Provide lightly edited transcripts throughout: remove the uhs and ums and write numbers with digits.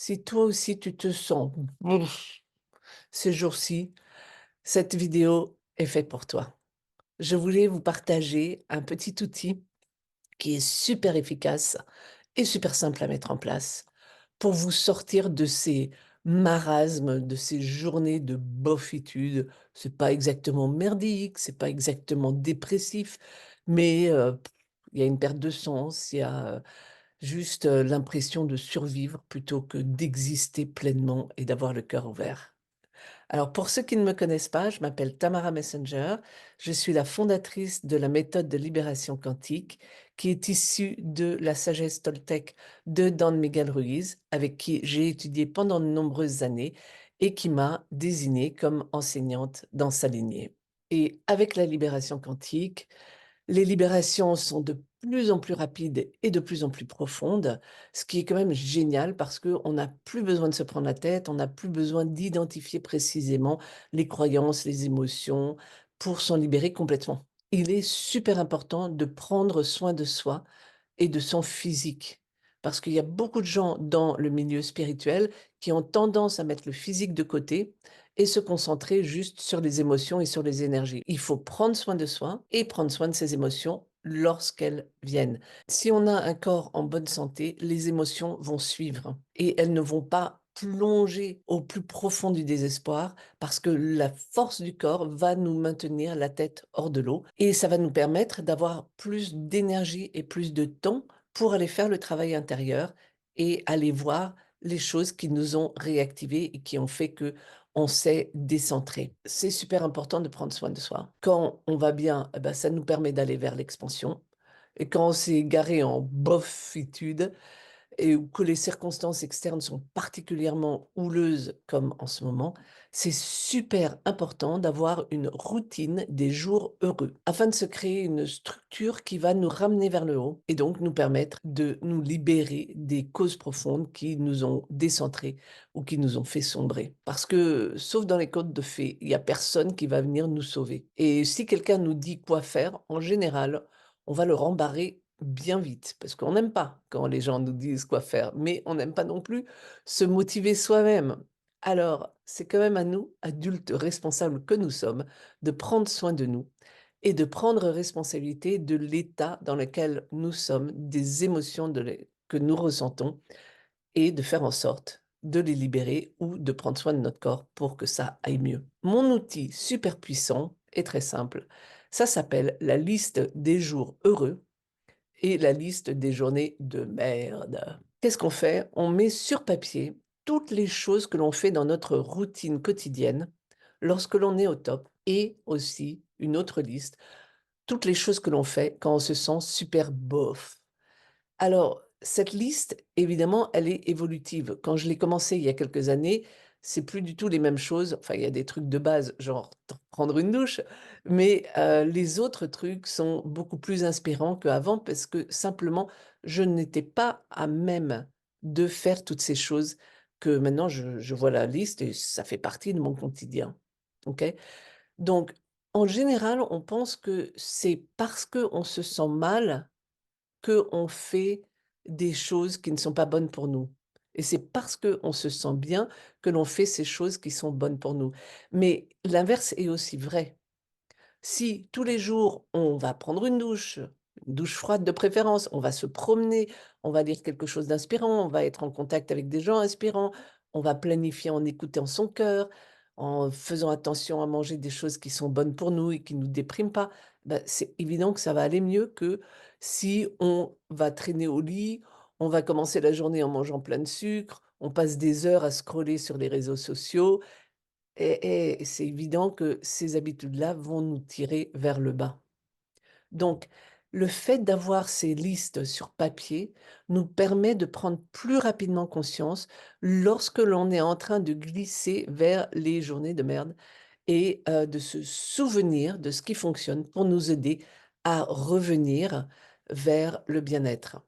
Si toi aussi tu te sens bouf ces jours-ci, cette vidéo est faite pour toi. Je voulais vous partager un petit outil qui est super efficace et super simple à mettre en place pour vous sortir de ces marasmes, de ces journées de bofitude. C'est pas exactement merdique, c'est pas exactement dépressif, mais il y a une perte de sens, il y a, juste, l'impression de survivre plutôt que d'exister pleinement et d'avoir le cœur ouvert. Alors pour ceux qui ne me connaissent pas, je m'appelle Tamara Messenger, je suis la fondatrice de la méthode de libération quantique qui est issue de la sagesse toltèque de Don Miguel Ruiz, avec qui j'ai étudié pendant de nombreuses années et qui m'a désignée comme enseignante dans sa lignée. Et avec la libération quantique, les libérations sont de plus en plus rapides et de plus en plus profondes, ce qui est quand même génial parce qu'on n'a plus besoin de se prendre la tête, on n'a plus besoin d'identifier précisément les croyances, les émotions pour s'en libérer complètement. Il est super important de prendre soin de soi et de son physique. Parce qu'il y a beaucoup de gens dans le milieu spirituel qui ont tendance à mettre le physique de côté et se concentrer juste sur les émotions et sur les énergies. Il faut prendre soin de soi et prendre soin de ses émotions lorsqu'elles viennent. Si on a un corps en bonne santé, les émotions vont suivre et elles ne vont pas plonger au plus profond du désespoir parce que la force du corps va nous maintenir la tête hors de l'eau et ça va nous permettre d'avoir plus d'énergie et plus de temps pour aller faire le travail intérieur et aller voir les choses qui nous ont réactivés et qui ont fait que on s'est décentré. C'est super important de prendre soin de soi. Quand on va bien, eh ben, ça nous permet d'aller vers l'expansion et quand on s'est garé en bofitude, et où que les circonstances externes sont particulièrement houleuses comme en ce moment, c'est super important d'avoir une routine des jours heureux, afin de se créer une structure qui va nous ramener vers le haut et donc nous permettre de nous libérer des causes profondes qui nous ont décentrés ou qui nous ont fait sombrer. Parce que, sauf dans les contes de fées, il y a personne qui va venir nous sauver. Et si quelqu'un nous dit quoi faire, en général, on va le rembarrer bien vite, parce qu'on n'aime pas quand les gens nous disent quoi faire, mais on n'aime pas non plus se motiver soi-même. Alors, c'est quand même à nous, adultes responsables que nous sommes, de prendre soin de nous et de prendre responsabilité de l'état dans lequel nous sommes, des émotions que nous ressentons et de faire en sorte de les libérer ou de prendre soin de notre corps pour que ça aille mieux. Mon outil super puissant est très simple. Ça s'appelle la liste des jours heureux et la liste des journées de merde. Qu'est-ce qu'on fait? On met sur papier toutes les choses que l'on fait dans notre routine quotidienne lorsque l'on est au top et aussi une autre liste, toutes les choses que l'on fait quand on se sent super bof. Alors, cette liste, évidemment, elle est évolutive. Quand je l'ai commencée il y a quelques années, c'est plus du tout les mêmes choses. Enfin, il y a des trucs de base, genre prendre une douche, mais les autres trucs sont beaucoup plus inspirants qu'avant parce que simplement, je n'étais pas à même de faire toutes ces choses que maintenant je vois la liste et ça fait partie de mon quotidien. OK? Donc, en général, on pense que c'est parce qu'on se sent mal qu'on fait des choses qui ne sont pas bonnes pour nous et c'est parce qu'on se sent bien que l'on fait ces choses qui sont bonnes pour nous. Mais l'inverse est aussi vrai. Si tous les jours, on va prendre une douche froide de préférence, on va se promener, on va lire quelque chose d'inspirant, on va être en contact avec des gens inspirants, on va planifier en écoutant son cœur, en faisant attention à manger des choses qui sont bonnes pour nous et qui ne nous dépriment pas, bah, c'est évident que ça va aller mieux que si on va traîner au lit, on va commencer la journée en mangeant plein de sucre, on passe des heures à scroller sur les réseaux sociaux et c'est évident que ces habitudes-là vont nous tirer vers le bas. Donc, le fait d'avoir ces listes sur papier nous permet de prendre plus rapidement conscience lorsque l'on est en train de glisser vers les journées de merde et de se souvenir de ce qui fonctionne pour nous aider à revenir vers le bien-être.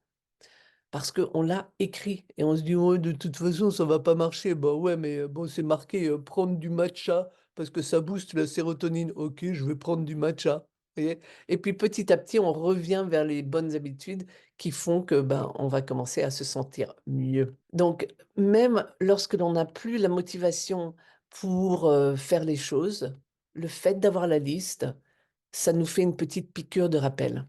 Parce qu'on l'a écrit et on se dit: «Ouais, de toute façon, ça va pas marcher». Bah, ouais, mais bon, c'est marqué, «Prendre du matcha parce que ça booste la sérotonine». OK, je vais prendre du matcha. voyez? Et puis petit à petit, on revient vers les bonnes habitudes qui font que, ben, on va commencer à se sentir mieux. Donc même lorsque l'on n'a plus la motivation pour, faire les choses, le fait d'avoir la liste, ça nous fait une petite piqûre de rappel.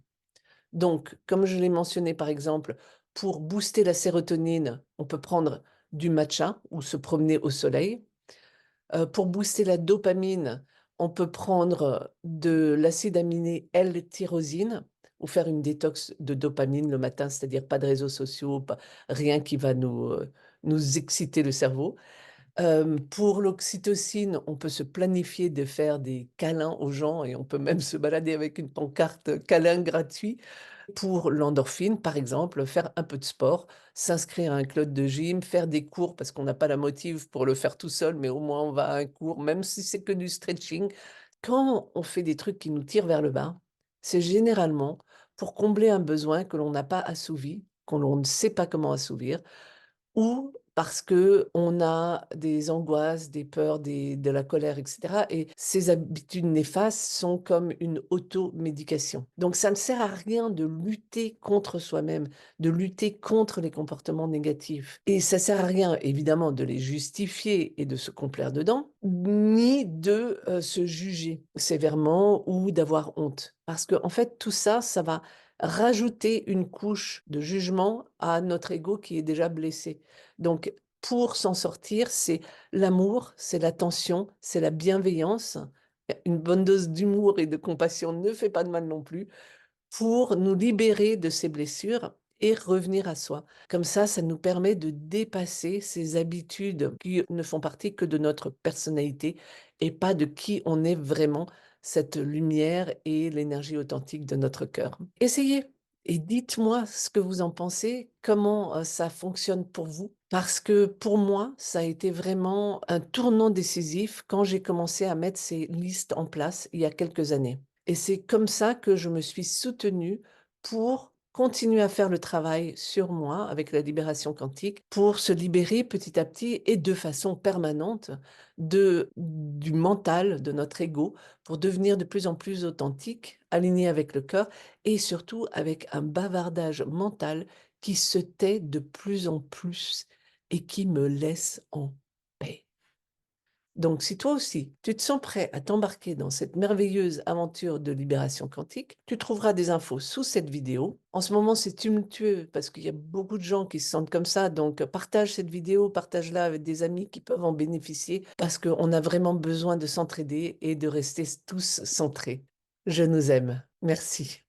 Donc comme je l'ai mentionné par exemple, pour booster la sérotonine, on peut prendre du matcha ou se promener au soleil. Pour booster la dopamine, on peut prendre de l'acide aminé L-tyrosine ou faire une détox de dopamine le matin, c'est-à-dire pas de réseaux sociaux, pas rien qui va nous exciter le cerveau. Pour l'oxytocine, on peut se planifier de faire des câlins aux gens et on peut même se balader avec une pancarte câlin gratuit. Pour l'endorphine, par exemple, faire un peu de sport, s'inscrire à un club de gym, faire des cours parce qu'on n'a pas la motive pour le faire tout seul, mais au moins on va à un cours, même si c'est que du stretching. Quand on fait des trucs qui nous tirent vers le bas, c'est généralement pour combler un besoin que l'on n'a pas assouvi, que l'on ne sait pas comment assouvir, ou parce qu'on a des angoisses, des peurs, de la colère, et cetera et ces habitudes néfastes sont comme une automédication. Donc ça ne sert à rien de lutter contre soi-même, de lutter contre les comportements négatifs et ça sert à rien évidemment de les justifier et de se complaire dedans, ni de, se juger sévèrement ou d'avoir honte. Parce qu'en fait tout ça, ça va rajouter une couche de jugement à notre ego qui est déjà blessé. Donc, pour s'en sortir, c'est l'amour, c'est l'attention, c'est la bienveillance. Une bonne dose d'humour et de compassion ne fait pas de mal non plus pour nous libérer de ces blessures et revenir à soi. Comme ça nous permet de dépasser ces habitudes qui ne font partie que de notre personnalité et pas de qui on est vraiment, cette lumière et l'énergie authentique de notre cœur. Essayez et dites-moi ce que vous en pensez, comment, ça fonctionne pour vous. Parce que pour moi, ça a été vraiment un tournant décisif quand j'ai commencé à mettre ces listes en place il y a quelques années. Et c'est comme ça que je me suis soutenue pour continuer à faire le travail sur moi avec la libération quantique, pour se libérer petit à petit et de façon permanente du mental, de notre ego, pour devenir de plus en plus authentique, aligné avec le cœur et surtout avec un bavardage mental qui se tait de plus en plus et qui me laisse en paix. Donc, si toi aussi, tu te sens prêt à t'embarquer dans cette merveilleuse aventure de libération quantique, tu trouveras des infos sous cette vidéo. En ce moment, c'est tumultueux parce qu'il y a beaucoup de gens qui se sentent comme ça. Donc, partage cette vidéo, partage-la avec des amis qui peuvent en bénéficier parce qu'on a vraiment besoin de s'entraider et de rester tous centrés. Je nous aime. Merci.